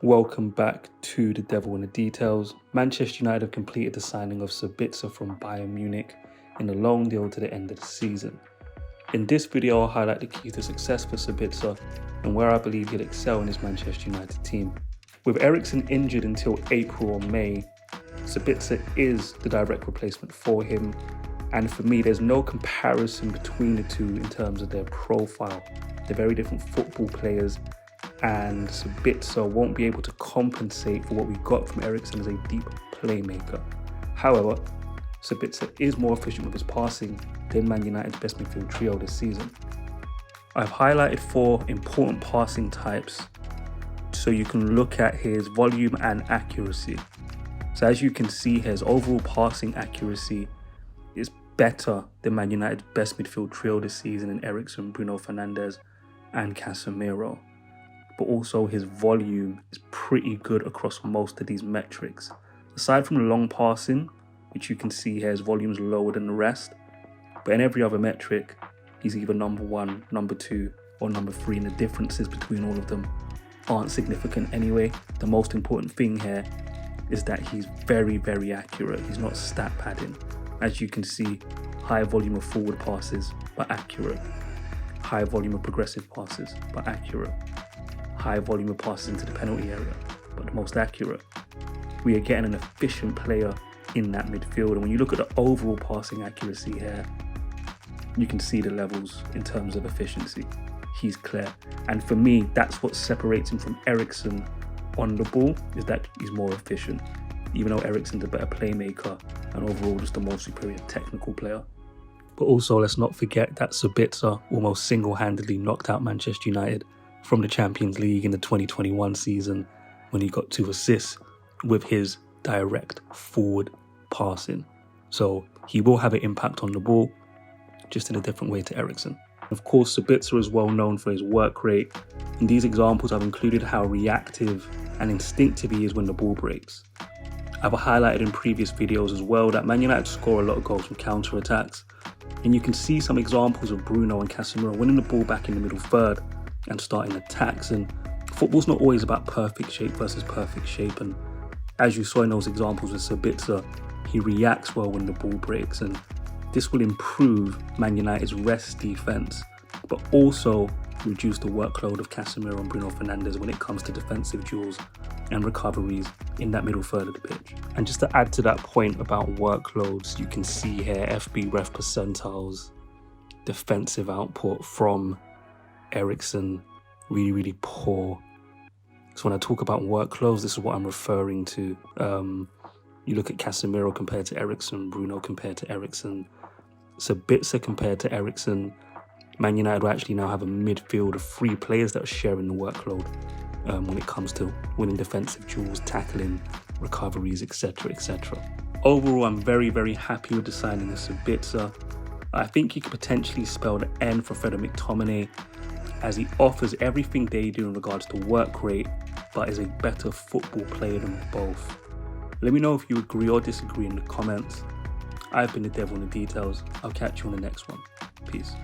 Welcome back to The Devil in the Details. Manchester United have completed the signing of Sabitzer from Bayern Munich in a loan deal to the end of the season. In this video, I'll highlight the keys to success for Sabitzer and where I believe he'll excel in his Manchester United team. With Eriksen injured until April or May, Sabitzer is the direct replacement for him. And for me, there's no comparison between the two in terms of their profile. They're very different football players, and Sabitzer won't be able to compensate for what we got from Eriksen as a deep playmaker. However, Sabitzer is more efficient with his passing than Man United's best midfield trio this season. I've highlighted 4 important passing types so you can look at his volume and accuracy. So as you can see, his overall passing accuracy is better than Man United's best midfield trio this season in Eriksen, Bruno Fernandes and Casemiro. But also his volume is pretty good across most of these metrics. Aside from the long passing, which you can see here, his volume is lower than the rest, but in every other metric, he's either number 1, number 2, or number 3, and the differences between all of them aren't significant anyway. The most important thing here is that he's very, very accurate. He's not stat padding. As you can see, high volume of forward passes, but accurate. High volume of progressive passes, but accurate. High volume of passes into the penalty area, but the most accurate. We are getting an efficient player in that midfield, and when you look at the overall passing accuracy here, you can see the levels in terms of efficiency. He's clear, and for me, that's what separates him from Eriksen on the ball, is that he's more efficient, even though Eriksen's a better playmaker and overall just a more superior technical player. But also, let's not forget that Sabitzer almost single-handedly knocked out Manchester United from the Champions League in the 2021 season when he got 2 assists with his direct forward passing. So he will have an impact on the ball, just in a different way to Eriksen. Of course, Sabitzer is well known for his work rate. In these examples, I've included how reactive and instinctive he is when the ball breaks. I've highlighted in previous videos as well that Man United score a lot of goals from counter-attacks, and you can see some examples of Bruno and Casemiro winning the ball back in the middle third and starting attacks. And football's not always about perfect shape versus perfect shape, and as you saw in those examples with Sabitzer, he reacts well when the ball breaks, and this will improve Man United's rest defence, but also reduce the workload of Casemiro and Bruno Fernandes when it comes to defensive duels and recoveries in that middle third of the pitch. And just to add to that point about workloads, you can see here FB ref percentiles, defensive output from Eriksen, really, really poor. So when I talk about workloads, this is what I'm referring to. You look at Casemiro compared to Eriksen, Bruno compared to Eriksen, Sabitzer compared to Eriksen. Man United will actually now have a midfield of 3 players that are sharing the workload when it comes to winning defensive duels, tackling, recoveries, etc., etc. Overall, I'm very, very happy with the signing of Sabitzer. I think he could potentially spell the end for Fred McTominay, as he offers everything they do in regards to work rate, but is a better football player than both. Let me know if you agree or disagree in the comments. I've been the Devil in the Details. I'll catch you on the next one. Peace.